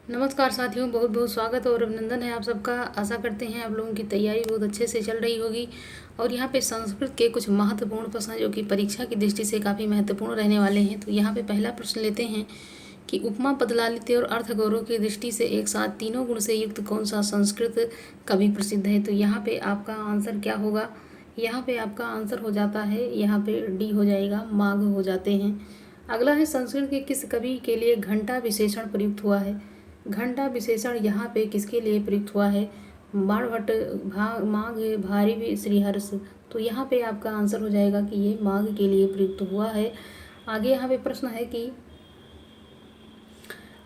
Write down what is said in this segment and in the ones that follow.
नमस्कार साथियों, बहुत बहुत स्वागत और अभिनंदन है आप सबका। आशा करते हैं आप लोगों की तैयारी बहुत अच्छे से चल रही होगी। और यहाँ पे संस्कृत के कुछ महत्वपूर्ण प्रश्न जो कि परीक्षा की दृष्टि से काफ़ी महत्वपूर्ण रहने वाले हैं। तो यहाँ पे पहला प्रश्न लेते हैं कि उपमा, पदलालित्य और अर्थ गौरव की दृष्टि से एक साथ तीनों गुण से युक्त कौन सा संस्कृत कवि प्रसिद्ध है। तो यहाँ पे आपका आंसर क्या होगा? यहाँ पे आपका आंसर हो जाता है, यहाँ पे डी हो जाएगा, माघ हो जाते हैं। अगला है, संस्कृत के किस कवि के लिए घंटा विशेषण प्रयुक्त हुआ है। घंटा विशेषण यहाँ पे किसके लिए प्रयुक्त हुआ है? बाणभट्ट, माघ, भारी, श्रीहर्ष। तो यहाँ पे आपका आंसर हो जाएगा कि ये माघ के लिए प्रयुक्त हुआ है। आगे यहाँ पे प्रश्न है कि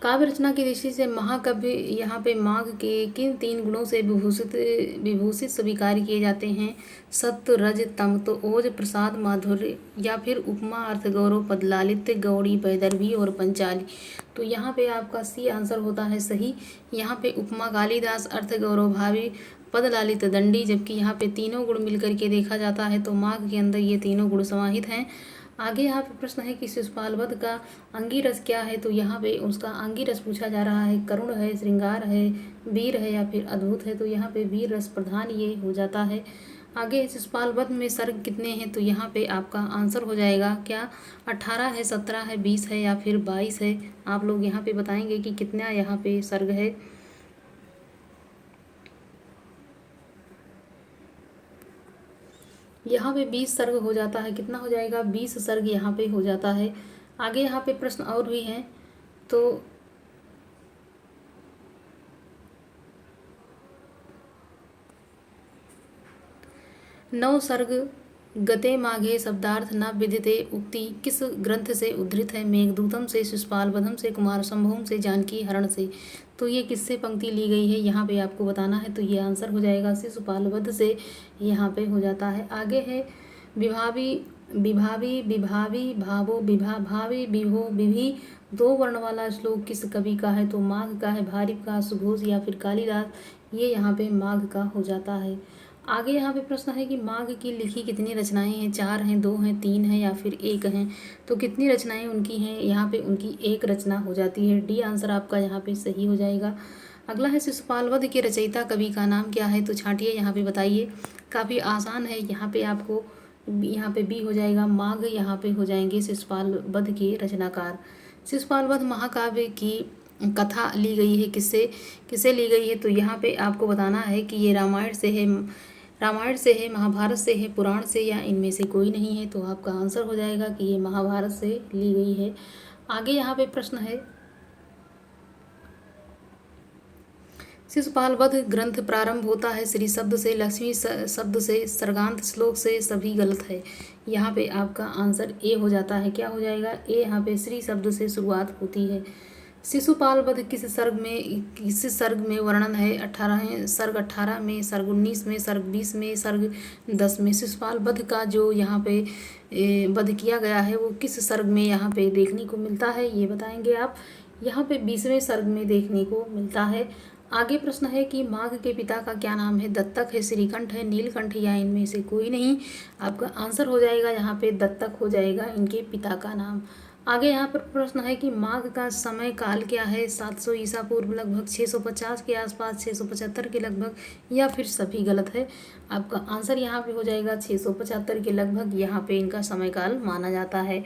काव्य रचना की दृष्टि से महाकाव्य यहाँ पे माघ के किन तीन गुणों से विभूषित स्वीकार किए जाते हैं? सत्व, रज, तम। तो ओज, प्रसाद, माधुर्य या फिर उपमा, अर्थ गौरव, पदलालित्य, गौड़ी, वैदर्भी और पंचाली। तो यहाँ पे आपका सी आंसर होता है सही। यहाँ पे उपमा कालिदास, अर्थ गौरव भावी, पदलालित दंडी। जबकि यहाँ पे तीनों गुण मिलकर के देखा जाता है तो माघ के अंदर ये तीनों गुण समाहित हैं। आगे यहाँ पे प्रश्न है कि शिशुपाल वध का अंगी क्या है। तो यहाँ पे उसका अंगी पूछा जा रहा है। करुण है, श्रृंगार है, वीर है या फिर अद्भुत है। तो यहाँ पे वीर रस प्रधान ये हो जाता है। आगे शिशुपाल वध में सर्ग कितने हैं। तो यहाँ पे आपका आंसर हो जाएगा क्या? 18 है, 17 है, 20 है या फिर 22 है। आप लोग यहाँ पे बताएंगे कि कितना यहाँ पे सर्ग है। यहाँ पे 20 सर्ग हो जाता है। कितना हो जाएगा? 20 सर्ग यहाँ पे हो जाता है। आगे यहाँ पे प्रश्न और भी हैं। तो 9 सर्ग गते माघे शब्दार्थ न विदिते उक्ति किस ग्रंथ से उद्धृत है? मेघदूतम से, शिशुपाल वधम से, कुमार संभवम से, जानकी हरण से। तो ये किससे पंक्ति ली गई है यहाँ पे आपको बताना है। तो ये आंसर हो जाएगा शिशुपाल वध से, यहाँ पे हो जाता है। आगे है विभावी, विभावी, विभावी, भावो, विभा, भावी, विभो, विभि। 2 वर्ण वाला श्लोक किस कवि का है? तो माघ का है। भारिप का, सुघोष या फिर कालिदास। ये यहाँ पे माघ का हो जाता है। आगे यहाँ पे प्रश्न है कि माघ की लिखी कितनी रचनाएं हैं? 4 हैं, 2 हैं, 3 हैं या फिर 1 हैं। तो कितनी रचनाएं उनकी हैं? यहाँ पे उनकी 1 रचना हो जाती है। डी आंसर आपका यहाँ पे सही हो जाएगा। अगला है शिशुपाल वध के रचयिता कवि का नाम क्या है? तो छांटिए, यहाँ पे बताइए। काफ़ी आसान है। यहाँ पे आपको यहाँ पे बी हो जाएगा, माघ यहाँ पे हो जाएंगे शिशुपाल वध के रचनाकार। शिशुपाल वध महाकाव्य की कथा ली गई है किससे किससे ली गई है? तो यहाँ पे आपको बताना है कि ये रामायण से है, महाभारत से है, पुराण से, या इनमें से कोई नहीं है। तो आपका आंसर हो जाएगा कि ये महाभारत से ली गई है। आगे यहाँ पे प्रश्न है, शिशुपाल वध ग्रंथ प्रारंभ होता है श्री शब्द से, लक्ष्मी शब्द से, सर्गांत श्लोक से। सभी गलत है। यहाँ पे आपका आंसर ए हो जाता है। क्या हो जाएगा? ए। यहाँ पे श्री शब्द से शुरुआत होती है। शिशुपाल वध किस सर्ग में वर्णन है? 18 सर्ग, 18 में, सर्ग 19 में, सर्ग 20 में, सर्ग 10 में। शिशुपाल वध का जो यहाँ पे वध किया गया है वो किस सर्ग में यहाँ पे देखने को मिलता है, ये बताएंगे आप। यहाँ पे 20वें सर्ग में देखने को मिलता है। आगे प्रश्न है कि माघ के पिता का क्या नाम है? दत्तक है, श्रीकंठ है, नीलकंठ या इनमें से कोई नहीं। आपका आंसर हो जाएगा यहाँ पे दत्तक हो जाएगा इनके पिता का नाम। आगे यहाँ पर प्रश्न है कि माघ का समय काल क्या है? 700 ईसा पूर्व, लगभग 650 के आसपास, 675 के लगभग, या फिर सभी गलत है। आपका आंसर यहाँ पे हो जाएगा 675 के लगभग यहाँ पे इनका समय काल माना जाता है।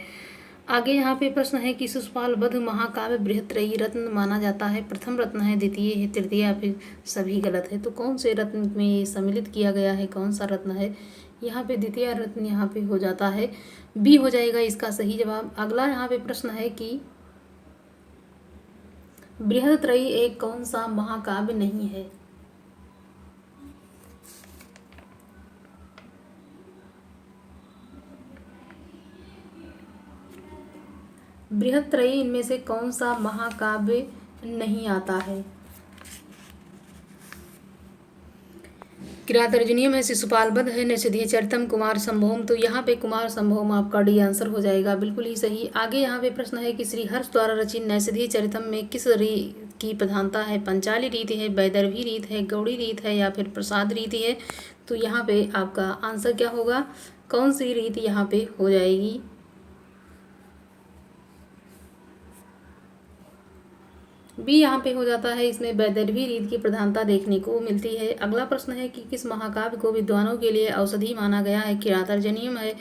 आगे यहाँ पे प्रश्न है कि शिशुपाल वध महाकाव्य बृहत्त्रयी रत्न माना जाता है। प्रथम रत्न है, द्वितीय है, तृतीय या फिर सभी गलत है। तो कौन से रत्न में ये सम्मिलित किया गया है? कौन सा रत्न है? यहाँ पे द्वितीय रत्न यहाँ पे हो जाता है। बी हो जाएगा इसका सही जवाब। अगला यहाँ पे प्रश्न है कि बृहत्त्रयी एक कौन सा महाकाव्य नहीं है? बृहत्त्रयी इनमें से कौन सा महाकाव्य नहीं आता है? किरातार्जुनीयम है, शिशुपाल वध है, नैषधीय चरितम, कुमार संभवम। तो यहाँ पे कुमार संभवम आपका डी आंसर हो जाएगा, बिल्कुल ही सही। आगे यहाँ पे प्रश्न है कि श्रीहर्ष द्वारा रचित नैषधीय चरितम में किस रीत की प्रधानता है? पंचाली रीति है, वैदर्भी रीत है, गौड़ी रीत है या फिर प्रसाद रीति है। तो यहाँ पे आपका आंसर क्या होगा? कौन सी रीत यहाँ पे हो जाएगी? बी यहाँ पे हो जाता है, इसमें वैदर्भी रीत की प्रधानता देखने को मिलती है। अगला प्रश्न है कि किस महाकाव्य को विद्वानों के लिए औषधि माना गया है? किरातार्जुनीयम है,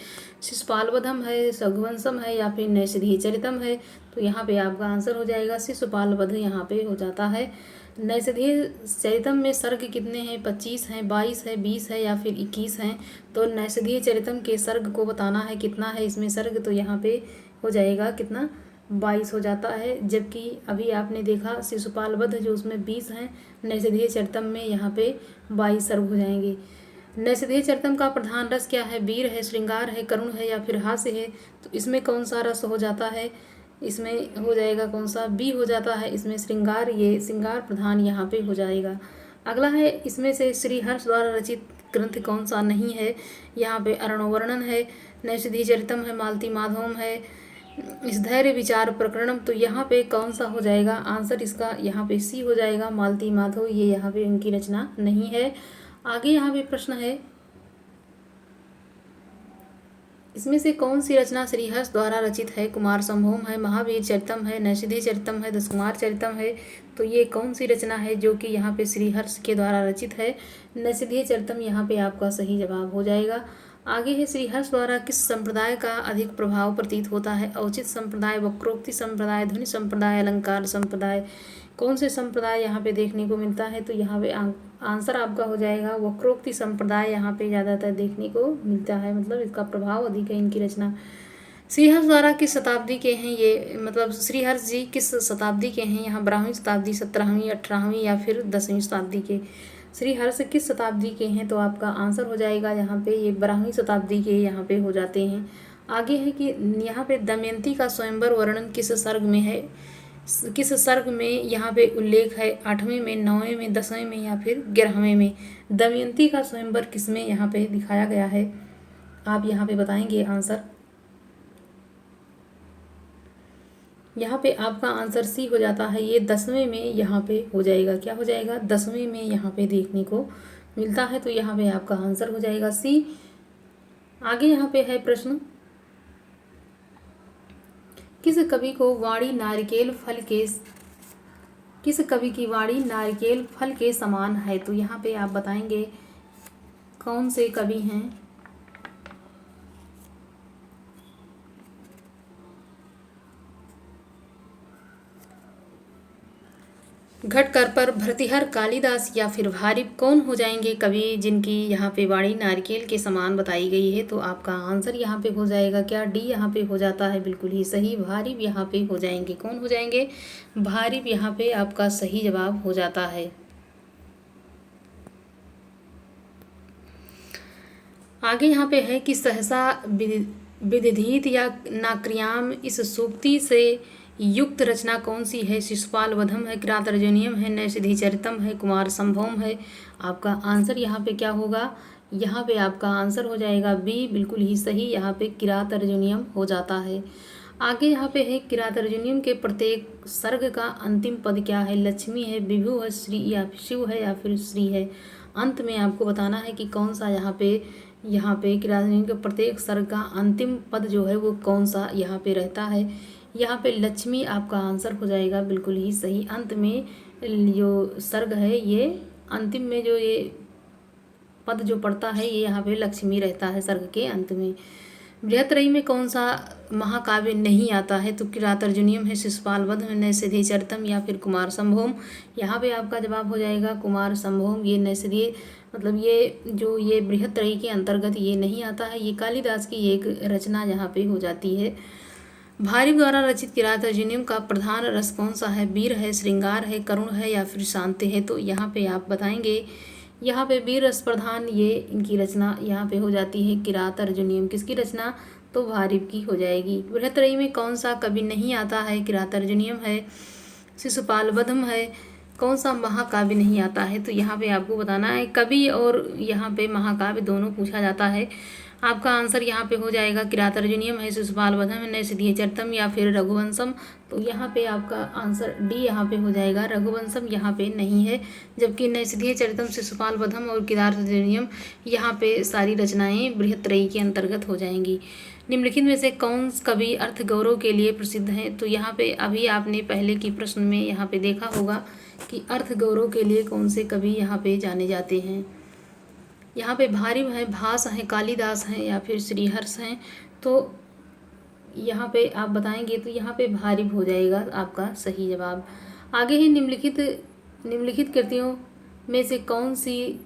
शिशुपालवधम है, रघुवंशम है या फिर नैषधीय चरितम है? तो यहाँ पे आपका आंसर हो जाएगा शिशुपालवध यहाँ पे हो जाता है। नैषधीय चरितम में सर्ग कितने हैं? 25 हैं, 22 है, 20 है या फिर 21 हैं? तो नैषधीय चरितम के सर्ग को बताना है कितना है इसमें सर्ग, तो यहाँ पे हो जाएगा कितना, 22 हो जाता है। जबकि अभी आपने देखा शिशुपाल वध जो उसमें 20 हैं, नैषधीय चरितम में यहाँ पे 22 सर्ग हो जाएंगे। नैषधीय चरितम का प्रधान रस क्या है? वीर है, श्रृंगार है, करुण है या फिर हास्य है? तो इसमें कौन सा रस हो जाता है? इसमें हो जाएगा कौन सा, बी हो जाता है इसमें श्रृंगार, ये श्रृंगार प्रधान यहाँ पे हो जाएगा। अगला है इसमें से श्रीहर्ष द्वारा रचित ग्रंथ कौन सा नहीं है? यहाँ पे अरणोवर्णन है, नैषधीय चरितम है, मालती माधवम है, इस धैर्य विचार प्रकरणम। तो यहाँ पे कौन सा हो जाएगा आंसर इसका? यहाँ पे सी हो जाएगा, मालती माधव, ये यहाँ पे उनकी रचना नहीं है। आगे यहाँ पे प्रश्न है, इसमें से कौन सी रचना श्रीहर्ष द्वारा रचित है? कुमार संभोम है, महावीर चरितम है, नैषधीय चरितम है, दशकुमार चरितम है? तो ये कौन सी रचना है जो कि यहाँ पे श्रीहर्ष के द्वारा रचित है? नैषधीय चरितम यहाँ पे आपका सही जवाब हो जाएगा। आगे है, श्रीहर्ष द्वारा किस संप्रदाय का अधिक प्रभाव प्रतीत होता है? औचित संप्रदाय, वक्रोक्ति संप्रदाय, ध्वनि संप्रदाय, अलंकार संप्रदाय? कौन से संप्रदाय यहाँ पे देखने को मिलता है? तो यहाँ पे आंसर आपका हो जाएगा वक्रोक्ति संप्रदाय यहाँ पे ज़्यादातर देखने को मिलता है, मतलब इसका प्रभाव अधिक है इनकी रचना। श्रीहर्ष द्वारा किस शताब्दी के हैं ये, मतलब श्रीहर्ष जी किस शताब्दी के हैं? यहाँ 12वीं शताब्दी, 17वीं, 18वीं या फिर 10वीं शताब्दी के? श्रीहर्ष किस शताब्दी के हैं? तो आपका आंसर हो जाएगा यहाँ पे ये 12वीं शताब्दी के यहाँ पे हो जाते हैं। आगे है कि यहाँ पे दमयंती का स्वयंवर वर्णन किस सर्ग में है? किस सर्ग में यहाँ पे उल्लेख है? 8वें में, 9वें में, 10वें में या फिर 11वें में? दमयंती का स्वयंवर किसमें यहाँ पे दिखाया गया है? आप यहाँ पे बताएंगे आंसर। यहाँ पे आपका आंसर सी हो जाता है, ये 10वें में यहाँ पे हो जाएगा। क्या हो जाएगा? 10वें में यहाँ पे देखने को मिलता है, तो यहाँ पे आपका आंसर हो जाएगा सी। आगे यहाँ पे है प्रश्न, किस कवि की वाणी नारिकेल फल के समान है? तो यहाँ पे आप बताएंगे कौन से कवि हैं? घटकर पर, भर्तृहर, कालिदास या फिर भारिप? कौन हो जाएंगे कवि जिनकी यहाँ पे वाणी नारिकेल के समान बताई गई है? तो आपका आंसर यहाँ पे हो जाएगा क्या? डी यहाँ पे हो जाता है, बिल्कुल ही सही, भारिप यहाँ पे हो जाएंगे। कौन हो जाएंगे? भारिप यहाँ पे आपका सही जवाब हो जाता है। आगे यहाँ पे है कि सहसा विदिधित या नाक्रियाम इस सूक्ति से युक्त रचना कौन सी है? शिशुपाल वधम है, किरातार्जुनीयम है, नैषधीय चरितम है, कुमार संभवम है? आपका आंसर यहाँ पे क्या होगा? यहाँ पे आपका आंसर हो जाएगा बी, बिल्कुल ही सही, यहाँ पे किरातार्जुनीयम हो जाता है। आगे यहाँ पे है, किरातार्जुनीयम के प्रत्येक सर्ग का अंतिम पद क्या है? लक्ष्मी है, विभु है, श्री या शिव है या फिर श्री है? अंत में आपको बताना है कि कौन सा यहाँ पे किरातार्जुनीयम के प्रत्येक सर्ग का अंतिम पद जो है वो कौन सा यहाँ पे रहता है? यहाँ पे लक्ष्मी आपका आंसर हो जाएगा, बिल्कुल ही सही। अंत में जो सर्ग है, ये अंतिम में जो ये पद जो पड़ता है ये यहाँ पे लक्ष्मी रहता है सर्ग के अंत में। बृहत्त्रयी में कौन सा महाकाव्य नहीं आता है? तो किरातार्जुनीयम है, शिशुपाल वध है, नैषधीय चरितम या फिर कुमार संभवम? यहाँ पे आपका जवाब हो जाएगा कुमार संभवम। ये नैषधीय मतलब ये बृहत्त्रयी के अंतर्गत ये नहीं आता है, ये कालिदास की एक रचना यहाँ पे हो जाती है। भारिप द्वारा रचित किरातार्जुनीयम का प्रधान रस कौन सा है? वीर है, श्रृंगार है, करुण है या फिर शांत है? तो यहाँ पे आप बताएंगे, यहाँ पे वीर रस प्रधान ये इनकी रचना यहाँ पे हो जाती है किरातार्जुनीयम। किसकी रचना? तो भारिप की हो जाएगी। बृहत्त्रयी में कौन सा कवि नहीं आता है? किरातार्जुनीयम है, शिशुपाल वधम है। कौन सा महाकाव्य नहीं आता है? तो यहाँ पे आपको बताना है, कवि और यहाँ पे महाकाव्य दोनों पूछा जाता है। आपका आंसर यहाँ पे हो जाएगा किरातार्जुनीयम है, शिशुपाल वधम है, नैषधीय चरितम या फिर रघुवंशम? तो यहाँ पे आपका आंसर डी यहाँ पे हो जाएगा, रघुवंशम यहाँ पे नहीं है। जबकि नैषधीय चरितम, शिशुपाल वधम और किरातार्जुनीयम यहाँ पे सारी रचनाएं बृहत्त्रयी के अंतर्गत हो जाएंगी। निम्नलिखित में से कौन कवि अर्थ गौरव के लिए प्रसिद्ध हैं? तो यहाँ पे अभी आपने पहले की प्रश्न में यहाँ पे देखा होगा कि अर्थ गौरव के लिए कौन से कवि यहाँ पे जाने जाते हैं। यहाँ पे भारिव हैं, भास हैं, कालिदास हैं या फिर श्रीहर्ष हैं। तो यहाँ पे आप बताएंगे तो यहाँ पे भारिव हो जाएगा आपका सही जवाब। आगे ही निम्नलिखित कृतियों में से कौन सी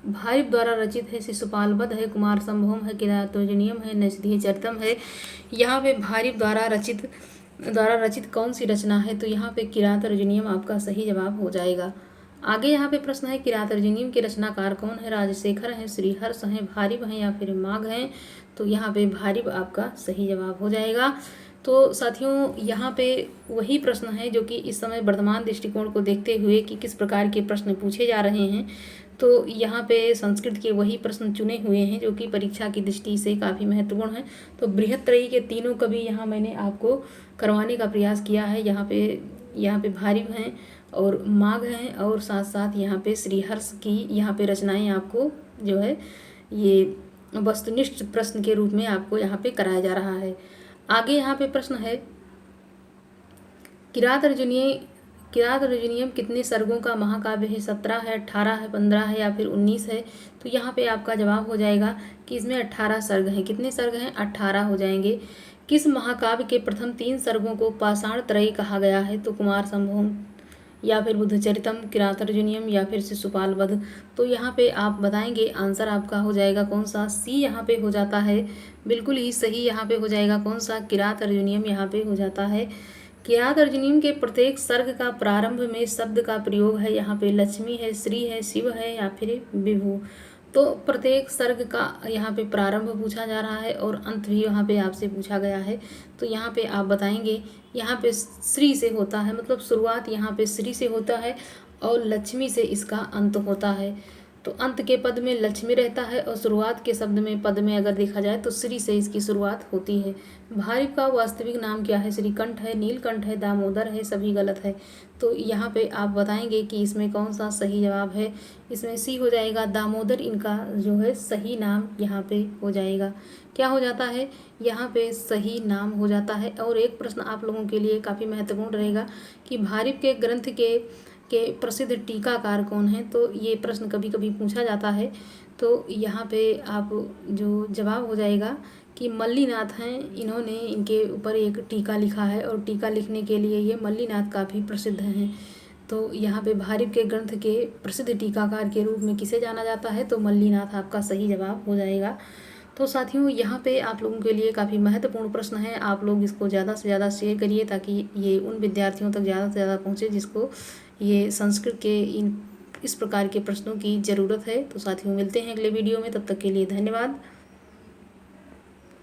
भारिव द्वारा रचित है? शिशुपाल वध है, कुमार संभवम है, किरातोर्जुनीयम है, नैषधीय चरितम है। यहाँ पे भारिव द्वारा रचित कौन सी रचना है? तो यहाँ पे किरातोर्जुनीयम आपका सही जवाब हो जाएगा। आगे यहाँ पे प्रश्न है किरातोर्जुनीयम के रचनाकार कौन है? राजशेखर हैं, श्रीहर्ष हैं, भारिव हैं या फिर माघ हैं। तो यहाँ पे भारिव आपका सही जवाब हो जाएगा। तो साथियों यहाँ पे वही प्रश्न है जो कि इस समय वर्तमान दृष्टिकोण को देखते हुए कि किस प्रकार के प्रश्न पूछे जा रहे हैं। तो यहाँ पे संस्कृत के वही प्रश्न चुने हुए हैं जो कि परीक्षा की दृष्टि से काफ़ी महत्वपूर्ण है। तो बृहत्त्रयी के तीनों कवि यहाँ मैंने आपको करवाने का प्रयास किया है। यहाँ पे भारिव हैं और माघ हैं और साथ साथ यहाँ पे श्रीहर्ष की यहाँ पे रचनाएं आपको जो है ये वस्तुनिष्ठ प्रश्न के रूप में आपको यहाँ पे कराया जा रहा है। आगे यहाँ पे प्रश्न है किरातोर्जुनीयम कितने सर्गों का महाकाव्य है? 17 है, 18 है, 15 है या फिर 19 है। तो यहाँ पे आपका जवाब हो जाएगा कि इसमें 18 सर्ग हैं। कितने सर्ग हैं? 18 हो जाएंगे। किस महाकाव्य के प्रथम 3 सर्गों को पाषाण त्रयी कहा गया है? तो कुमार संभवम या फिर बुद्धचरितम, किरातोर्जुनीयम या फिर शिशुपाल वध। तो यहाँ पे आप बताएंगे, आंसर आपका हो जाएगा कौन सा? सी यहाँ पे हो जाता है। बिल्कुल ही सही यहाँ पे हो जाएगा कौन सा? किरातोर्जुनीयम यहाँ पे हो जाता है। किरातोर्जुनीयम के प्रत्येक सर्ग का प्रारंभ में शब्द का प्रयोग है। यहाँ पे लक्ष्मी है, श्री है, शिव है या फिर विभु। तो प्रत्येक सर्ग का यहाँ पे प्रारंभ पूछा जा रहा है और अंत भी यहाँ पे आपसे पूछा गया है। तो यहाँ पे आप बताएंगे, यहाँ पे श्री से होता है, मतलब शुरुआत यहाँ पे श्री से होता है और लक्ष्मी से इसका अंत होता है। तो अंत के पद में लक्ष्मी रहता है और शुरुआत के शब्द में पद में अगर देखा जाए तो श्री से इसकी शुरुआत होती है। भारिव का वास्तविक नाम क्या है? श्रीकंठ है, नीलकंठ है, दामोदर है, सभी गलत है। तो यहाँ पे आप बताएंगे कि इसमें कौन सा सही जवाब है। इसमें सी हो जाएगा, दामोदर इनका जो है सही नाम यहाँ पे हो जाएगा। क्या हो जाता है? यहाँ पे सही नाम हो जाता है। और एक प्रश्न आप लोगों के लिए काफ़ी महत्वपूर्ण रहेगा कि भारिव के ग्रंथ के प्रसिद्ध टीकाकार कौन हैं? तो ये प्रश्न कभी कभी पूछा जाता है। तो यहाँ पे आप जो जवाब हो जाएगा कि मल्लीनाथ हैं, इन्होंने इनके ऊपर एक टीका लिखा है और टीका लिखने के लिए ये मल्लीनाथ काफ़ी प्रसिद्ध हैं। तो यहाँ पे भारिव के ग्रंथ के प्रसिद्ध टीकाकार के रूप में किसे जाना जाता है? तो मल्लीनाथ आपका सही जवाब हो जाएगा। तो साथियों यहाँ पे आप लोगों के लिए काफ़ी महत्वपूर्ण प्रश्न है। आप लोग इसको ज़्यादा से ज़्यादा शेयर करिए ताकि ये उन विद्यार्थियों तक ज़्यादा से ज़्यादा पहुँचे जिसको ये संस्कृत के इस प्रकार के प्रश्नों की ज़रूरत है। तो साथियों मिलते हैं अगले वीडियो में, तब तक के लिए धन्यवाद।